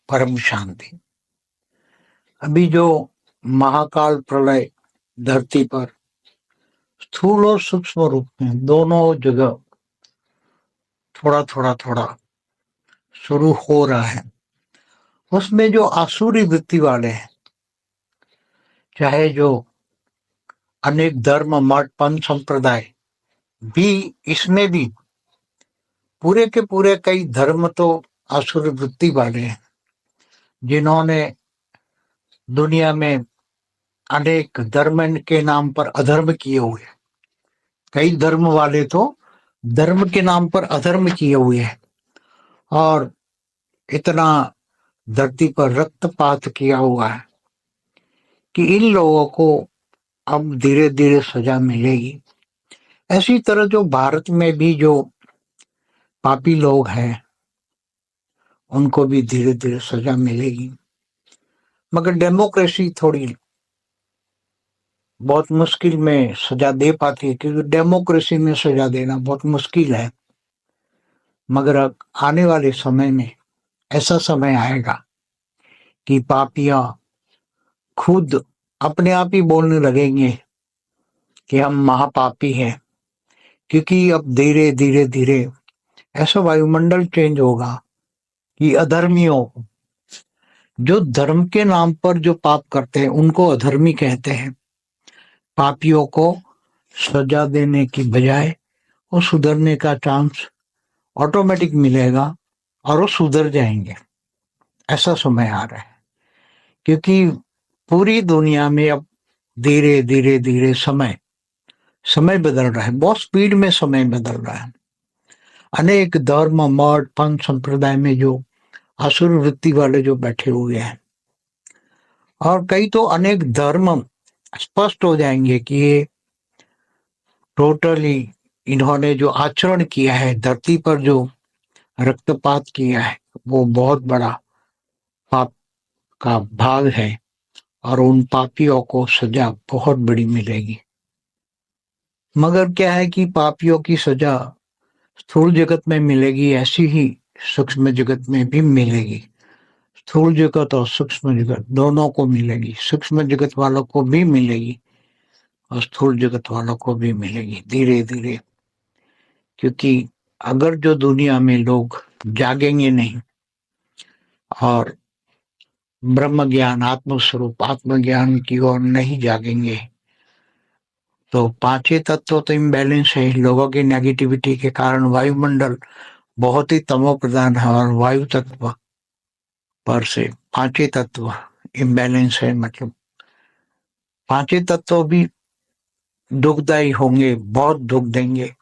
परम शांति। अभी जो महाकाल प्रलय धरती पर स्थूल और सूक्ष्म रूप में दोनों जगह थोड़ा थोड़ा थोड़ा शुरू हो रहा है, उसमें जो आसुरी वृत्ति वाले हैं, चाहे जो अनेक धर्म मठ पंथ संप्रदाय भी, इसमें भी पूरे के पूरे कई धर्म तो आसुरी वृत्ति वाले हैं, जिन्होंने दुनिया में अनेक धर्म के नाम पर अधर्म किए हुए हैं। कई धर्म वाले तो धर्म के नाम पर अधर्म किए हुए हैं और इतना धरती पर रक्तपात किया हुआ है कि इन लोगों को अब धीरे धीरे सजा मिलेगी। ऐसी तरह जो भारत में भी जो पापी लोग हैं, उनको भी धीरे धीरे सजा मिलेगी। मगर डेमोक्रेसी थोड़ी बहुत मुश्किल में सजा दे पाती है, क्योंकि डेमोक्रेसी में सजा देना बहुत मुश्किल है। मगर अब आने वाले समय में ऐसा समय आएगा कि पापियां खुद अपने आप ही बोलने लगेंगे कि हम महापापी हैं, क्योंकि अब धीरे धीरे धीरे ऐसा वायुमंडल चेंज होगा कि अधर्मियों को, जो धर्म के नाम पर जो पाप करते हैं उनको अधर्मी कहते हैं, पापियों को सजा देने की बजाय वो सुधरने का चांस ऑटोमेटिक मिलेगा और वो सुधर जाएंगे। ऐसा समय आ रहा है, क्योंकि पूरी दुनिया में अब धीरे धीरे धीरे समय बदल रहा है, बहुत स्पीड में समय बदल रहा है। अनेक धर्म मठ पंथ संप्रदाय में जो असुर वृत्ति वाले जो बैठे हुए हैं, और कई तो अनेक धर्म स्पष्ट हो जाएंगे कि ये टोटली इन्होंने जो आचरण किया है, धरती पर जो रक्तपात किया है, वो बहुत बड़ा पाप का भाग है और उन पापियों को सजा बहुत बड़ी मिलेगी। मगर क्या है कि पापियों की सजा स्थूल जगत में मिलेगी, ऐसी ही सूक्ष्म जगत में भी मिलेगी। स्थूल जगत और सूक्ष्म जगत दोनों को मिलेगी, सूक्ष्म जगत वालों को भी मिलेगी और स्थूल जगत वालों को भी मिलेगी धीरे धीरे। क्योंकि अगर जो दुनिया में लोग जागेंगे नहीं और ब्रह्म ज्ञान आत्मस्वरूप आत्मज्ञान की ओर नहीं जागेंगे, तो पांचों तत्व तो इम्बैलेंस है। लोगों की नेगेटिविटी के कारण वायुमंडल बहुत ही तमो प्रधान है और वायु तत्व पर से पांचों तत्व इम्बैलेंस है। मतलब पांचों तत्व भी दुखदायी होंगे, बहुत दुख देंगे।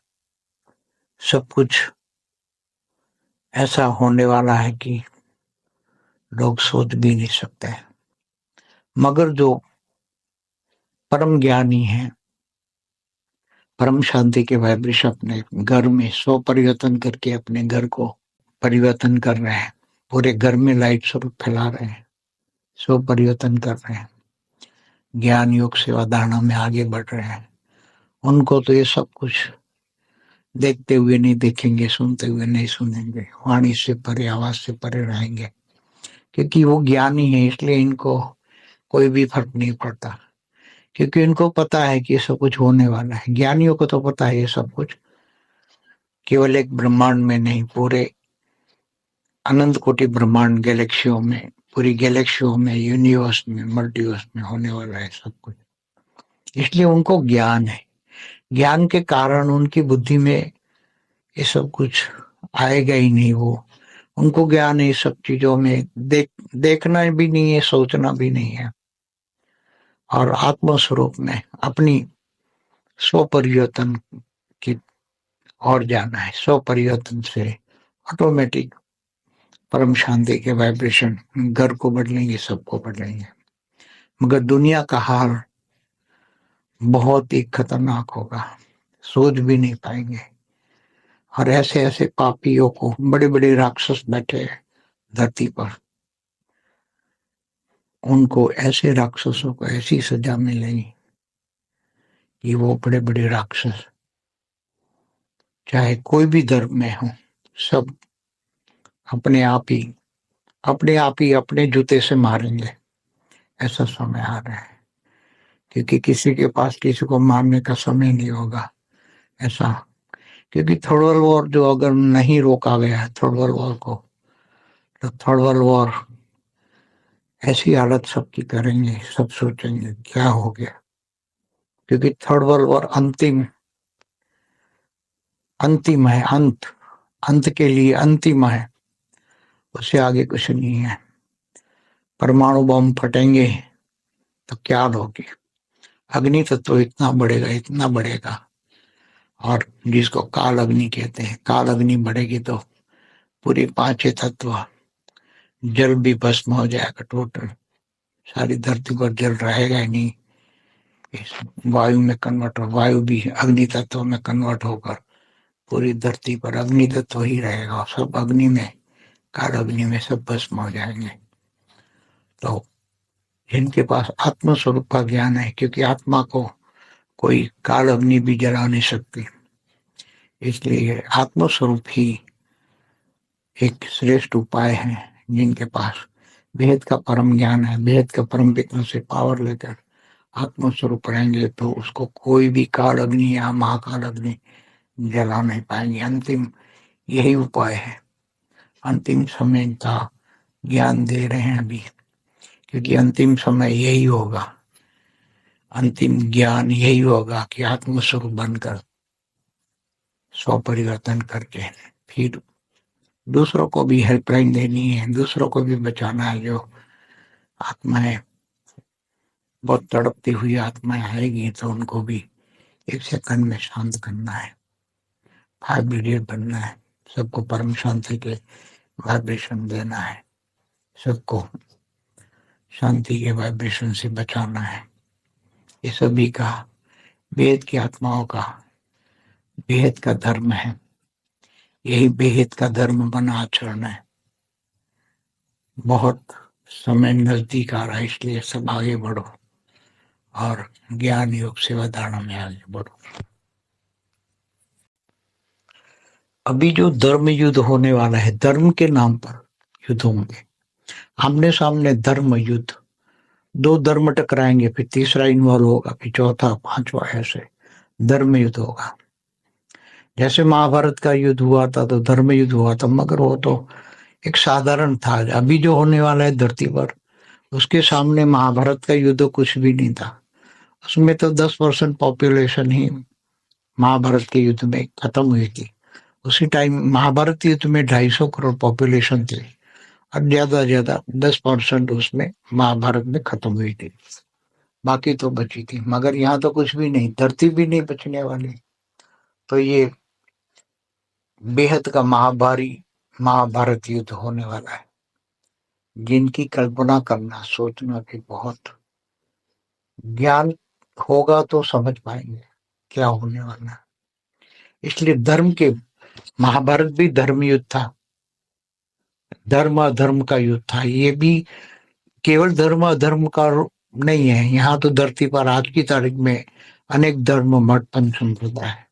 सब कुछ ऐसा होने वाला है कि लोग सोच भी नहीं सकते। मगर जो परम ज्ञानी है, परम शांति के वाइब्रेशन अपने घर में स्व परिवर्तन करके अपने घर को परिवर्तन कर रहे हैं, पूरे घर में लाइट स्वरूप फैला रहे हैं, स्व परिवर्तन कर रहे हैं, ज्ञान योग सेवा धारणा में आगे बढ़ रहे हैं, उनको तो ये सब कुछ देखते हुए नहीं देखेंगे, सुनते हुए नहीं सुनेंगे, वाणी से परे आवाज से परे रहेंगे, क्योंकि वो ज्ञानी है। इसलिए इनको कोई भी फर्क नहीं पड़ता, क्योंकि इनको पता है कि ये सब कुछ होने वाला है। ज्ञानियों को तो पता है ये सब कुछ केवल एक ब्रह्मांड में नहीं, पूरे अनंत कोटि ब्रह्मांड गैलेक्सियों में, पूरी गैलेक्सियों में, यूनिवर्स में, मल्टीवर्स में होने वाला है सब कुछ। इसलिए उनको ज्ञान है, ज्ञान के कारण उनकी बुद्धि में ये सब कुछ आएगा ही नहीं। वो उनको ज्ञान है, सब चीजों में देखना भी नहीं है, सोचना भी नहीं है, और आत्म स्वरूप में अपनी स्व परिवर्तन की और जाना है। स्व परिवर्तन से ऑटोमेटिक परम शांति के वाइब्रेशन घर को बदलेंगे, सबको बदलेंगे। मगर दुनिया का हाल बहुत ही खतरनाक होगा, सोच भी नहीं पाएंगे। और ऐसे ऐसे पापियों को, बड़े बड़े राक्षस बैठे हैं धरती पर, उनको ऐसे राक्षसों को ऐसी सजा मिलेगी कि वो बड़े बड़े राक्षस चाहे कोई भी धर्म में हो, सब अपने आप ही अपने आप ही अपने जूते से मारेंगे, ऐसा समय आ रहा है, क्योंकि किसी के पास किसी को मारने का समय नहीं होगा ऐसा। क्योंकि थर्ड वर्ल्ड वॉर जो अगर नहीं रोका गया है थर्ड वर्ल्ड वॉर को, तो थर्ड वर्ल्ड वॉर ऐसी हालत सबकी करेंगे, सब सोचेंगे क्या हो गया। क्योंकि थर्ड वर्ल्ड वॉर अंतिम अंतिम है, अंत अंत के लिए अंतिम है, उससे आगे कुछ नहीं है। परमाणु बम फटेंगे तो क्या होगी, अग्नि तत्व इतना बढ़ेगा, इतना बढ़ेगा। और जिसको काल अग्नि कहते हैं, काल अग्नि बढ़ेगी तो पूरी पांचों तत्व, जल भी भस्म हो जाएगा टोटल, सारी धरती पर जल रहेगा ही नहीं। इस वायु में कन्वर्ट हो, वायु भी अग्नि तत्व में कन्वर्ट होकर पूरी धरती पर अग्नि तत्व ही रहेगा, सब अग्नि में, काल अग्नि में सब भस्म हो जाएंगे। तो जिनके पास आत्म स्वरूप का ज्ञान है, क्योंकि आत्मा को कोई काल अग्नि भी जला नहीं सकती, इसलिए आत्म स्वरूप ही एक श्रेष्ठ उपाय है। जिनके पास भेद का परम ज्ञान है, भेद का परम पिता से पावर लेकर आत्म स्वरूप रहेंगे, तो उसको कोई भी काल अग्नि या महाकाल अग्नि जला नहीं पाएंगे। अंतिम यही उपाय है, अंतिम समय का ज्ञान दे रहे हैं अभी, क्योंकि अंतिम समय यही होगा, अंतिम ज्ञान यही होगा कि आत्मस्वरूप बनकर स्व परिवर्तन करके फिर दूसरों को भी हेल्पलाइन देनी है, दूसरों को भी बचाना है। जो आत्माएं बहुत तड़पती हुई आत्माएं आएगी तो उनको भी एक सेकंड में शांत करना है, फाइव ब्रिगेड बनना है, सबको परम शांति के वाइब्रेशन देना है, सबको शांति के वाइब्रेशन से बचाना है। ये सभी का वेद की आत्माओं का बेहद का धर्म है, यही बेहद का धर्म बना आचरण है। बहुत समय नजदीक आ रहा है, इसलिए सब आगे बढ़ो और ज्ञान योग सेवा धारणा में आगे बढ़ो। अभी जो धर्म युद्ध होने वाला है, धर्म के नाम पर युद्ध होंगे, आमने सामने धर्म युद्ध, दो धर्म टकराएंगे, फिर तीसरा इन्वॉल्व होगा, फिर चौथा, पांचवा, ऐसे धर्म युद्ध होगा। जैसे महाभारत का युद्ध हुआ था तो धर्म युद्ध हुआ था, मगर वो तो एक साधारण था। अभी जो होने वाला है धरती पर, उसके सामने महाभारत का युद्ध कुछ भी नहीं था। उसमें तो 10% पॉपुलेशन ही महाभारत के युद्ध में खत्म हुई थी। उसी टाइम महाभारत युद्ध में 250 करोड़ पॉपुलेशन थी और ज्यादा 10% उसमें महाभारत में खत्म हुई थी, बाकी तो बची थी। मगर यहाँ तो कुछ भी नहीं, धरती भी नहीं बचने वाली। तो ये बेहद का महाभारी महाभारत युद्ध होने वाला है, जिनकी कल्पना करना, सोचना कि बहुत ज्ञान होगा तो समझ पाएंगे क्या होने वाला है। इसलिए धर्म के, महाभारत भी धर्म युद्ध था, धर्म अधर्म का युद्ध था। ये भी केवल धर्म अधर्म का नहीं है, यहाँ तो धरती पर आज की तारीख में अनेक धर्म, मठ, पंथ संप्रदाय है,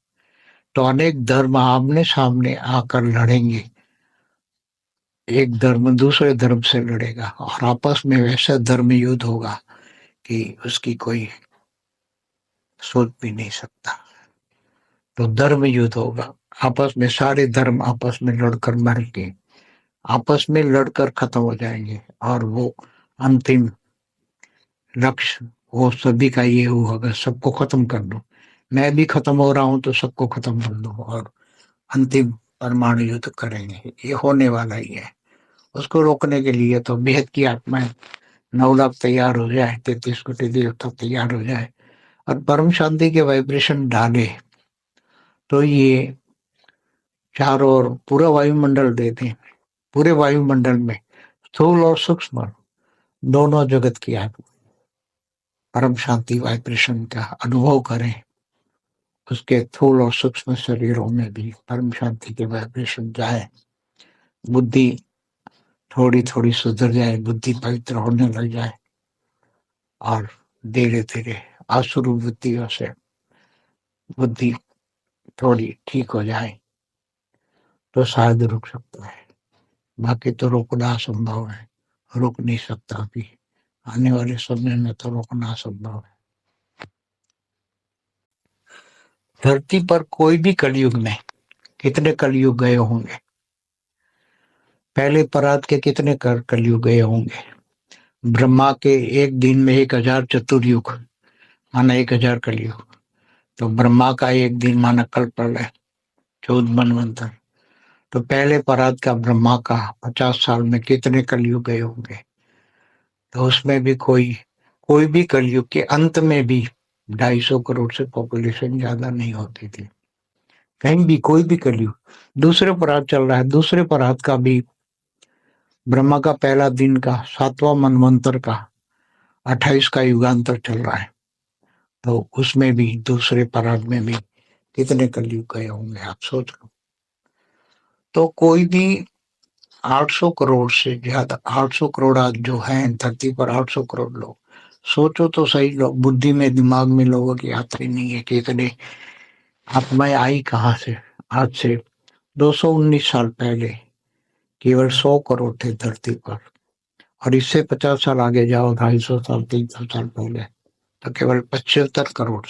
तो अनेक धर्म आमने सामने आकर लड़ेंगे। एक धर्म दूसरे धर्म से लड़ेगा और आपस में वैसा धर्म युद्ध होगा कि उसकी कोई सोच भी नहीं सकता। तो धर्म युद्ध होगा, आपस में सारे धर्म आपस में लड़कर मर के, आपस में लड़कर खत्म हो जाएंगे। और वो अंतिम लक्ष्य वो सभी का ये होगा, सबको खत्म कर दो। मैं भी खत्म हो रहा हूं तो सबको खत्म कर दो और अंतिम परमाणु युद्ध करेंगे। ये होने वाला ही है। उसको रोकने के लिए तो बेहद की आत्माएं 9 लाख तैयार हो जाए, 33 कोटि देवता तैयार हो जाए और परम शांति के वाइब्रेशन डाले, तो ये चारों ओर पूरा वायुमंडल दे दें। पूरे वायुमंडल में स्थूल और सूक्ष्म दोनों जगत की आत्मा परम शांति वाइब्रेशन का अनुभव करें, उसके स्थूल और सूक्ष्म शरीरों में भी परम शांति के वाइब्रेशन जाए, बुद्धि थोड़ी थोड़ी सुधर जाए, बुद्धि पवित्र होने लग जाए और धीरे धीरे आसुर बुद्धियों से बुद्धि थोड़ी ठीक हो जाए तो शायद रुक सकता है। बाकी तो रोकना असंभव है, रोक नहीं सकता अभी। आने वाले समय में तो रोकना असंभव है। धरती पर कोई भी कलयुग में कितने कलयुग गए होंगे, पहले परात के कितने कलयुग गए होंगे। ब्रह्मा के एक दिन में 1000 चतुर्युग माना 1000 कलयुग, तो ब्रह्मा का एक दिन माना कल्प प्रलय 14 मनवंतर। तो पहले परात का ब्रह्मा का 50 साल में कितने कलयुग गए होंगे। तो उसमें भी कोई भी कलयुग के अंत में भी 250 करोड़ से पॉपुलेशन ज्यादा नहीं होती थी, कहीं भी कोई भी कलयुग। दूसरे परात चल रहा है, दूसरे परात का भी ब्रह्मा का पहला दिन का 7वां मनवंतर का 28 का युगांतर चल रहा है, तो उसमें भी दूसरे परात में भी कितने कलयुग गए होंगे आप सोच लो। तो कोई भी 800 करोड़ से ज्यादा, 800 करोड़ आज जो है धरती पर, 800 करोड़ लोग, सोचो तो सही, लोग बुद्धि में दिमाग में लोगों की आता ही नहीं है कि इतने आत्माएं आई कहाँ से। आज से 219 साल पहले केवल 100 करोड़ थे धरती पर, और इससे 50 साल आगे जाओ, 250 साल 300 साल पहले तो केवल 75 करोड़,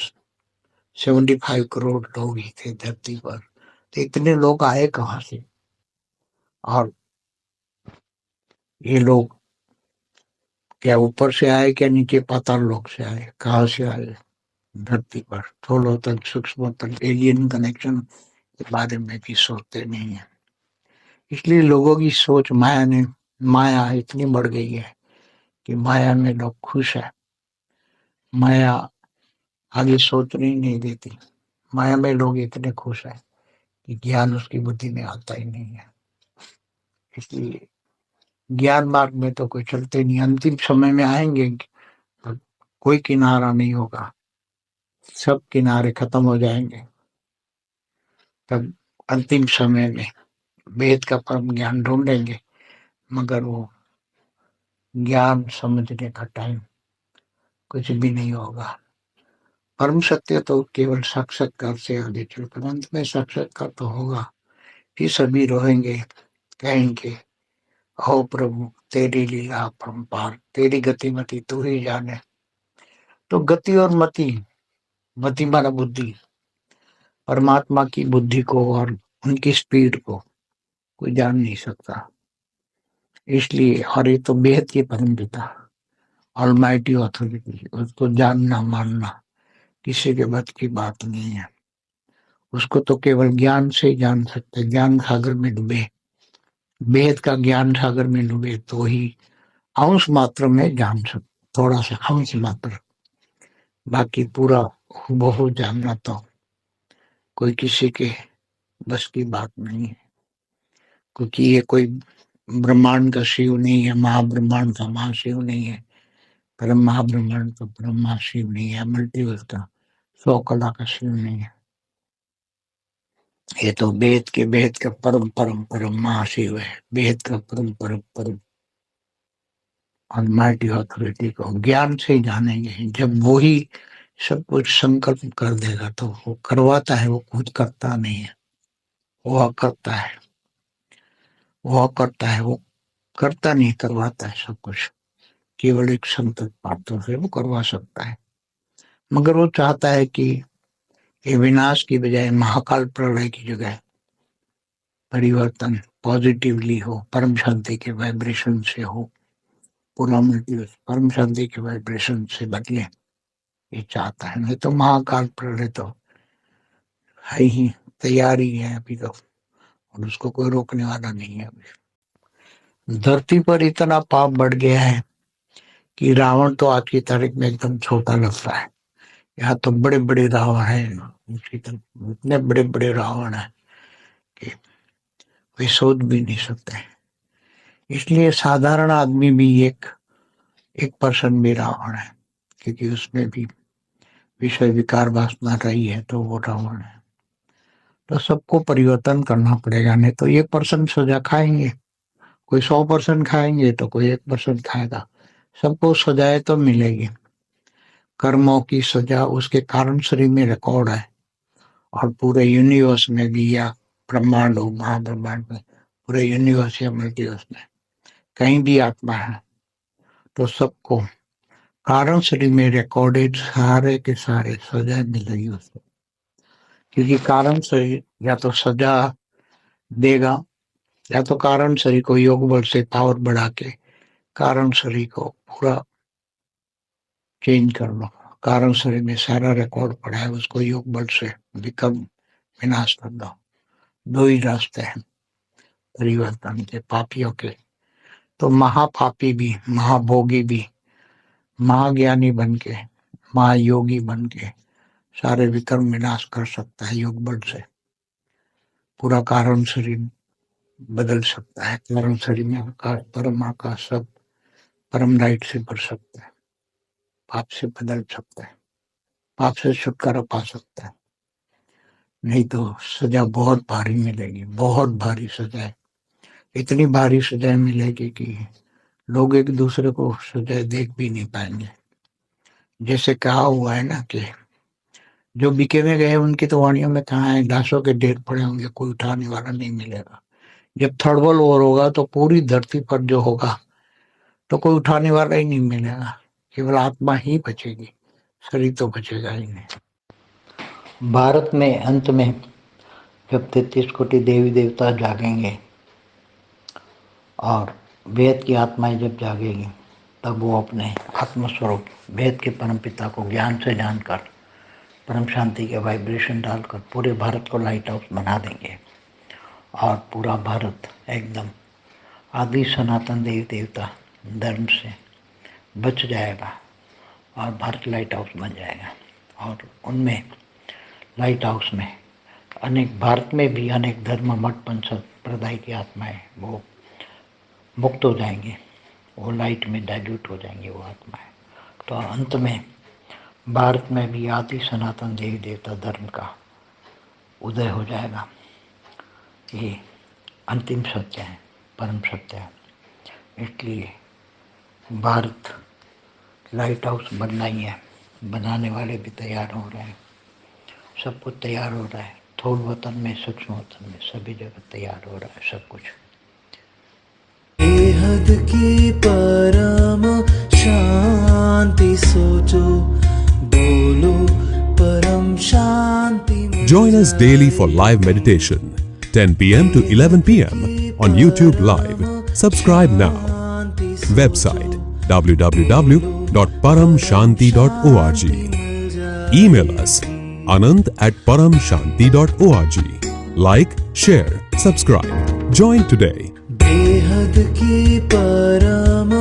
75 करोड़ लोग ही थे धरती पर। तो इतने लोग आए कहाँ से, और ये लोग क्या ऊपर से आए, क्या नीचे पाताल लोक से आए, कहाँ से आए धरती पर। थोड़ा तक सूक्ष्म तक एलियन कनेक्शन के बारे में भी सोचते नहीं है। इसलिए लोगों की सोच माया इतनी बढ़ गई है कि माया में लोग खुश है। माया आगे सोचने ही नहीं देती। माया में लोग इतने खुश है कि ज्ञान उसकी बुद्धि में आता ही नहीं है। इसलिए ज्ञान मार्ग में तो कोई चलते नहीं, अंतिम समय में आएंगे तो कोई किनारा नहीं होगा, सब किनारे खत्म हो जाएंगे। तब अंतिम समय में वेद का परम ज्ञान ढूंढेंगे, मगर वो ज्ञान समझने का टाइम कुछ भी नहीं होगा। परम सत्य तो केवल साक्षात्कार से आगे चलकर अंत में साक्षात्कार तो होगा, फिर सभी रोएंगे, कहेंगे ओ प्रभु तेरी लीला अपरंपार, तेरी गतिमति तू ही जाने। तो गति और मति माना बुद्धि, परमात्मा की बुद्धि को और उनकी स्पीड को कोई जान नहीं सकता। इसलिए, और ये तो बेहद की परम पिता ऑलमाइटी ऑथोरिटी, उसको जानना मानना किसी के बस की बात नहीं है। उसको तो केवल ज्ञान से ही जान सकते, ज्ञान सागर में डूबे, वेद का ज्ञान सागर में डूबे तो ही अंश मात्र में जान सकते, थोड़ा सा अंश मात्र। बाकी पूरा बहुत जानना तो कोई किसी के बस की बात नहीं है, क्योंकि ये कोई ब्रह्मांड का शिव नहीं है, महाब्रह्मांड का महाशिव नहीं है, परम महाब्रह्मांड का परम महाशिव नहीं है, मल्टीवर्स का 100 कला का शिव नहीं है। ये तो वेद का परम परम परम महाशिव है, वेद का परम परम परम ऑलमाइटी अथॉरिटी को ज्ञान से ही जानेंगे। जब वो ही सब कुछ संकल्प कर देगा तो वो करवाता है, वो खुद करता नहीं है, वो करता है, वो करता है, वो करता नहीं, करवाता है सब कुछ। केवल एक संतत पात्रों से वो करवा सकता है, मगर वो चाहता है कि ये विनाश की बजाय महाकाल प्रलय की जगह परिवर्तन पॉजिटिवली हो, परम शांति के वाइब्रेशन से हो, पूरा मल्टीवर्स परम शांति के वाइब्रेशन से बदले, ये चाहता है। नहीं तो महाकाल प्रलय तो है ही, तैयारी है अभी तो, और उसको कोई रोकने वाला नहीं है अभी। धरती पर इतना पाप बढ़ गया है कि रावण तो आज की तारीख में एकदम छोटा लगता है। यहाँ तो बड़े बड़े रावण हैं, उसकी तरफ इतने बड़े बड़े रावण हैं कि वे सोच भी नहीं सकते। इसलिए साधारण आदमी भी एक एक पर्सन भी रावण है, क्योंकि उसमें भी विषय विकार वासना रही है तो वो रावण है। तो सबको परिवर्तन करना पड़ेगा, नहीं तो 1% सजा खाएंगे, कोई 100% खाएंगे तो कोई 1% खाएगा। सबको सजाएं तो मिलेगी, कर्मों की सजा उसके कारण शरीर में रिकॉर्ड है, और पूरे यूनिवर्स में भी या ब्रह्मांड हो महाब्रह्मांड में पूरे यूनिवर्स या मल्टीवर्स में कहीं भी आत्मा है तो सबको कारण शरीर में रिकॉर्डेड सारे के सारे सजा मिलेगी उसको, क्योंकि कारण शरीर या तो सजा देगा या तो कारण शरीर को योग बल से पावर बढ़ा के कारण शरीर को पूरा चेंज कर लो। कारण शरीर में सारा रिकॉर्ड पड़ा है, उसको योग बल से विकर्म विनाश कर दो। दो ही रास्ते हैं परिवर्तन के, पापियों के। तो महापापी भी, महाभोगी भी महाज्ञानी बन के, महायोगी बन के सारे विकर्म विनाश कर सकता है योग बल से। पूरा कारण शरीर बदल सकता है। कारण शरीर में आकाश सब परम लाइट से भर सकता है। पाप से बदल सकता है, पाप से छुटकारा पा सकता है। नहीं तो सजा बहुत भारी मिलेगी, बहुत भारी सजाएं। इतनी भारी सजाएं मिलेगी कि लोग एक दूसरे को सजाएं देख भी नहीं पाएंगे। जैसे कहा हुआ है ना कि जो बिके में गए उनकी तो वाणियों में कहाँ है, लाशों के ढेर पड़े होंगे, कोई उठाने वाला नहीं मिलेगा। जब थर्ड वर्ल्ड वॉर होगा तो पूरी धरती पर जो होगा तो कोई उठाने वाला ही नहीं मिलेगा, केवल आत्मा ही बचेगी, शरीर तो बचेगा ही नहीं। भारत में अंत में जब 33 कोटि देवी देवता जागेंगे और वेद की आत्माएं जब जागेगी तब वो अपने आत्मस्वरूप वेद के परम पिता को ज्ञान से जानकर परम शांति के वाइब्रेशन डालकर पूरे भारत को लाइट हाउस बना देंगे और पूरा भारत एकदम आदि सनातन देवी देवता धर्म से बच जाएगा और भारत लाइट हाउस बन जाएगा। और उनमें लाइट हाउस में अनेक, भारत में भी अनेक धर्म मठ पंथ संप्रदाय की आत्माएं वो मुक्त हो जाएंगे, वो लाइट में डाइल्यूट हो जाएंगे वो आत्माएं। तो अंत में भारत में भी आदि सनातन देवी देवता धर्म का उदय हो जाएगा। ये अंतिम सत्य है, परम सत्य है। इसलिए भारत लाइट हाउस बनना ही है। बनाने वाले भी तैयार हो रहे हैं, सब कुछ तैयार हो रहा है। थोड़ वतन में, सूक्ष्म वतन में, सभी जगह तैयार हो रहा है सब कुछ। बेहद की परम शांति सोचो, बोलो परम शांति। Join us daily for live meditation, 10 p.m. to 11 p.m. on YouTube Live. Subscribe now. Website www.paramshanti.org. Email us anant@paramshanti.org. Like, share, subscribe. Join today. बेहद की परम